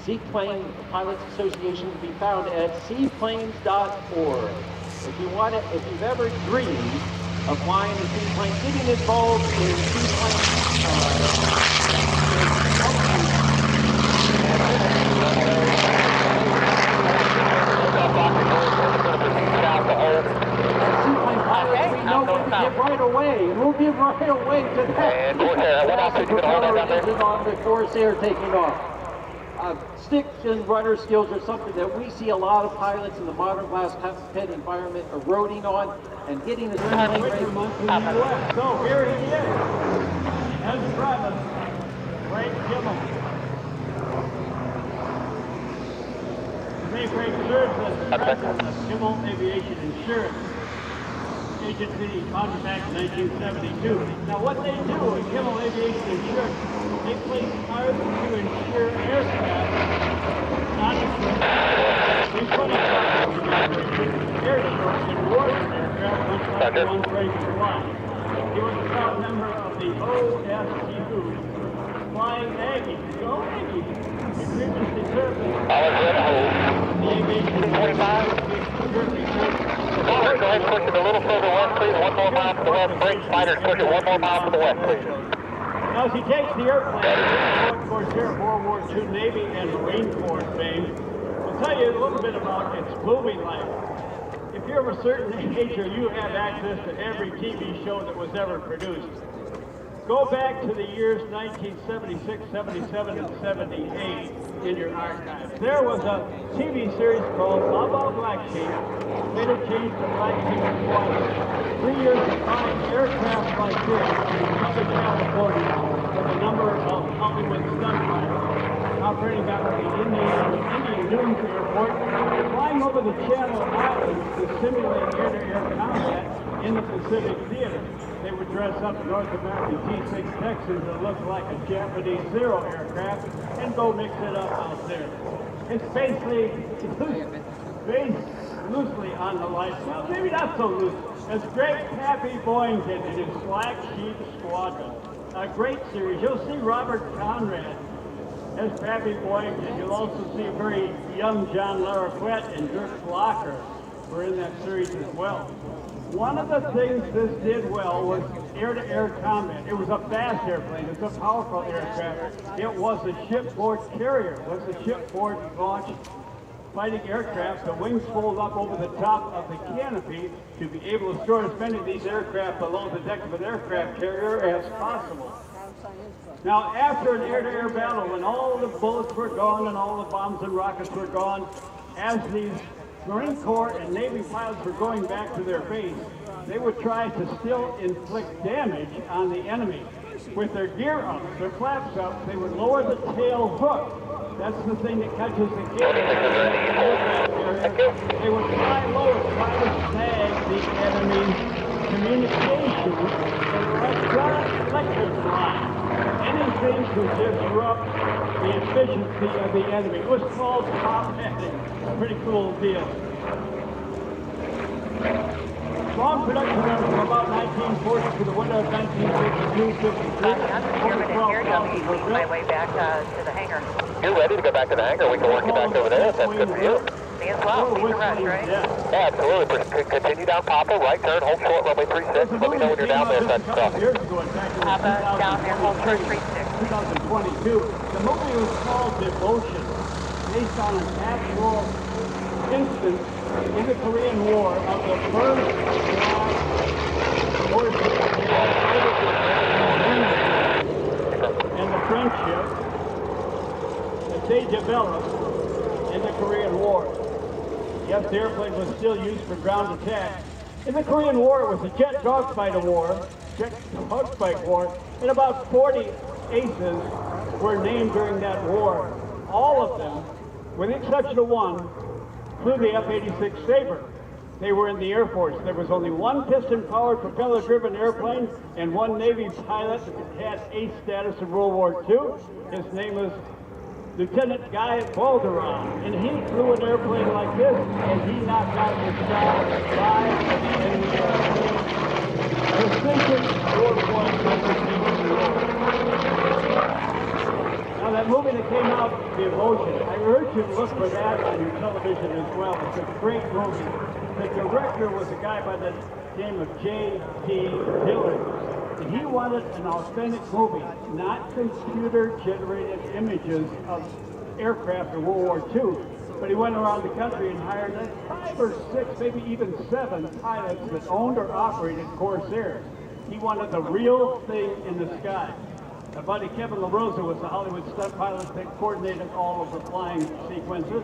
Seaplane Pilots Association to be found at seaplanes.org. If you've ever dreamed of flying a seaplane, getting involved in seaplane we know when to give right away. We'll give right away to that. On the Corsair taking off. Sticks and rudder skills are something that we see a lot of pilots in the modern glass cockpit environment eroding on and getting the training ready. So here he is, as driving, Frank Kimmel. Today Frank serves as the president of Kimmel Aviation Insurance Agency, founded back in 1972. Now what they do at Kimmel Aviation Insurance, they place cards to insure aircraft, non-equipped, including airshows and warfare aircraft, much like the one Frank is flying. He was a proud member of the OSTU, Flying Aggies. Go Aggies! He previously served as the Aviation Go ahead, push it a little further west, please. 1 more mile to the west. Brake spiders, push it 1 more mile to the west, please. Now, as he takes the airplane, Vought Corsair World War II Navy and Marine Corps fame, we'll tell you a little bit about its movie life. If you're of a certain age or you have access to every TV show that was ever produced, go back to the years 1976, 77, and 78 in your archives. There was a TV series called Baba Black Sheep, later changed to Black Sheep Squadron. 3 years of flying aircraft like this in Southern California with a number of Hollywood stunt pilots operating out of the Indian Dunes Airport, flying over the Channel Islands to simulate air-to-air combat in the Pacific Theater. They would dress up North American T-6 Texans that looked like a Japanese Zero aircraft and go mix it up out there. It's basically based loosely on the lifestyle, maybe not so loose, as Greg Pappy Boyington in his Black Sheep Squadron. A great series. You'll see Robert Conrad as Pappy Boyington. You'll also see a very young John Larroquette and Dirk Blocker were in that series as well. One of the things this did well was air-to-air combat. It was a fast airplane. It's a powerful aircraft. It was a shipboard carrier. It was a shipboard launched fighting aircraft. The wings fold up over the top of the canopy to be able to store as many of these aircraft below the deck of an aircraft carrier as possible. Now, after an air-to-air battle, when all the bullets were gone and all the bombs and rockets were gone, as these Marine Corps and Navy pilots were going back to their base, they would try to still inflict damage on the enemy. With their gear up, their flaps up, they would lower the tail hook. That's the thing that catches the gear. They would fly low and try to snag the enemy's communications and electric line. Anything to disrupt the efficiency of the enemy. It was called top-heading. Pretty cool deal. Long production run from about 1940 to the winter of 1952-53. On my way back to the hangar. You're ready to go back to the hangar. We can work you back over there. That's good for you. Me as well. Keep the rush, right? Yeah, absolutely. Continue down Papa, right turn, hold short, runway 36. Let me know when you're down there. That's Papa, down there, hold short 36. 2022. The movie was called Devotion, based on an actual instance in the Korean War of the first and the friendship that they developed in the Korean War. Yes, the airplane was still used for ground attack. In the Korean War, it was a jet dogfight war, and about 40 aces were named during that war. All of them, with the exception of one, flew the F-86 Sabre. They were in the Air Force. There was only one piston-powered, propeller-driven airplane and one Navy pilot that had ace status in World War II. His name was Lieutenant Guy Balderon, and he flew an airplane like this, and he knocked out the sky live in the precision 4.7 meters. Now that movie that came out, The Emotion, I urge you to look for that on your television as well. It's a great movie. The director was a guy by the name of J.T. Dillon. And he wanted an authentic movie, not computer-generated images of aircraft in World War II. But he went around the country and hired 5 or 6, maybe even 7 pilots that owned or operated Corsairs. He wanted the real thing in the sky. My buddy Kevin LaRosa was the Hollywood stunt pilot that coordinated all of the flying sequences.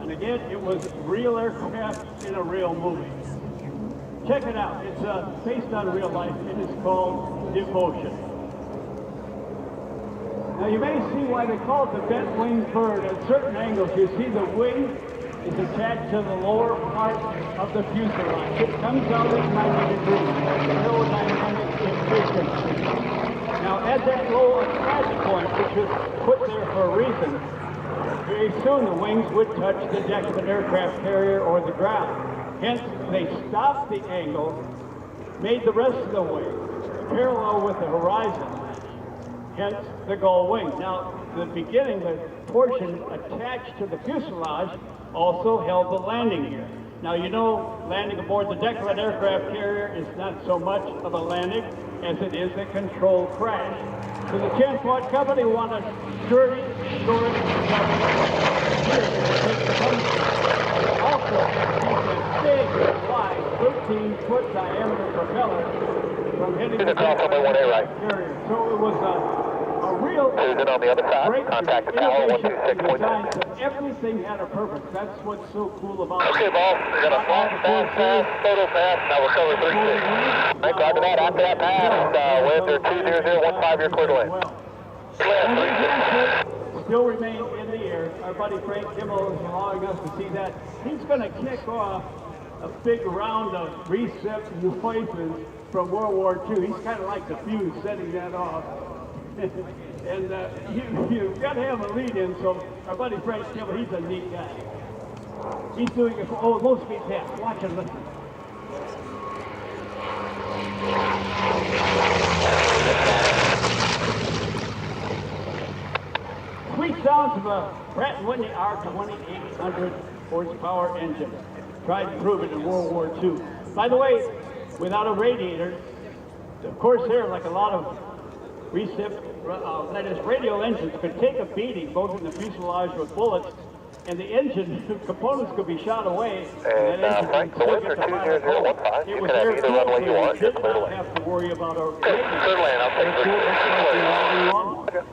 And again, it was real aircraft in a real movie. Check it out. It's based on real life. It is called Devotion. Now you may see why they call it the bent-winged bird. At certain angles, you see the wing is attached to the lower part of the fuselage. It comes out at 90 degrees. Aerodynamic efficiency. Now at that low attach point, which was put there for a reason, very soon the wings would touch the deck of an aircraft carrier or the ground. Hence, they stopped the angle, made the rest of the wing parallel with the horizon, hence the gull wing. Now, the beginning, the portion attached to the fuselage also held the landing gear. Now, you know, landing aboard the deck of an aircraft carrier is not so much of a landing as it is a controlled crash. So the Transport Company wanted sturdy, storage, also, a big, wide, 13-foot diameter propeller from hitting the deck of an aircraft carrier. So it was a real Susan on the other side, contact the tower, 126.9. So everything had a purpose. That's what's so cool about it. Okay, boss, we got a fast, photo pass, now we're covered 36. Thank God for that, after that pass, winds are 200, 15, you're clear to land. Still remain in the air. Our buddy Frank Kimmel is allowing us to see that. He's going to kick off a big round of recip noises from World War II. He's kind of like the fuse setting that off. And you've got to have a lead-in, so our buddy Frank Kimmel, he's a neat guy. He's doing it for, low-speed pass. Watch and listen. Sweet sounds of a Pratt & Whitney R2800 horsepower engine. Tried and proven in World War II. By the way, without a radiator, the Corsair, like a lot of that is radial engines, could take a beating both in the fuselage with bullets, and the engine components could be shot away. And Frank, the winds are 20015. You can have either runway you want. You're clear to land. Have to worry about our Clear to land. I'll take it.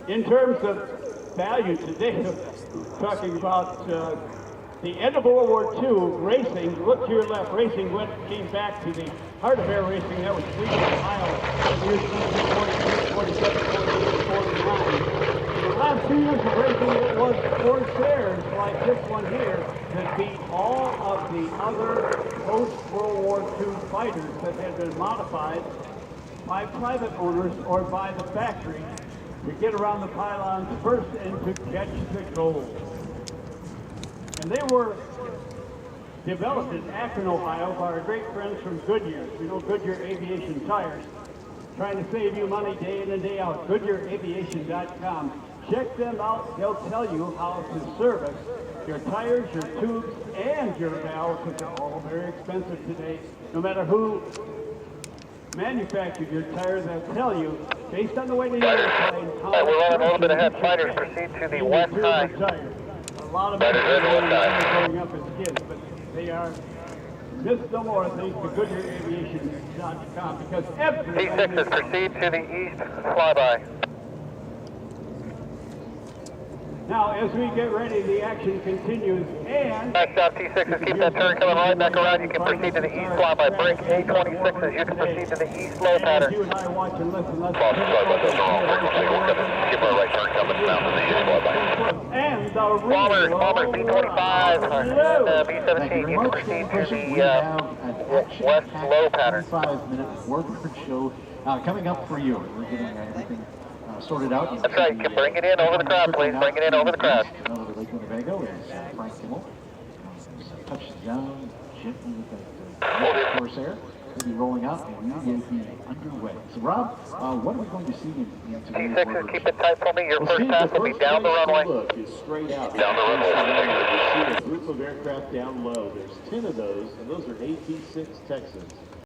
In terms of value today, talking about the end of World War II, racing, look to your left, racing came back to the heart of air racing that was Cleveland, Ohio, in the years 1946, 47, 48, 49. In the last 2 years of racing, it was Corsairs like this one here that beat all of the other post-World War II fighters that had been modified by private owners or by the factory to get around the pylons first and to catch the gold. And they were developed in Akron, Ohio by our great friends from Goodyear. You know, Goodyear Aviation Tires. Trying to save you money day in and day out. GoodyearAviation.com. Check them out. They'll tell you how to service your tires, your tubes, and your valves, which are all very expensive today. No matter who manufactured your tires, they'll tell you, based on the way they airplane, how we're running a little bit ahead. Fighters proceed to the west side. A lot of them are growing up as kids, but they are just no more thanks to GoodyearAviation.com, because every T6s proceed to the east flyby. Now, as we get ready, the action continues, and... Back down T6s, keep that turn coming right back around. You can proceed to the east flyby. Break A26s, you can proceed to the east low pattern. You and I watch and listen. Let's Sorry about this. Keep our right turn coming down to the east flyby. And the Bomber B25, B17, you can proceed to the west low pattern. 5-minute Warbird show coming up for you. We're getting everything sorted out. That's right. You can bring it in over the crowd, please. Bring it in over the crowd. Over Lake Winnebago is Frank Kimmel. Touches down gently with that Corsair. We'll be rolling out and we will be underway. So Rob, what are we going to see in today's T6, keep it tight for me. Your first pass will be down the runway. Look is straight out. Down the runway. You see a group of aircraft down low. There's 10 of those, and those are AT-6 Texans.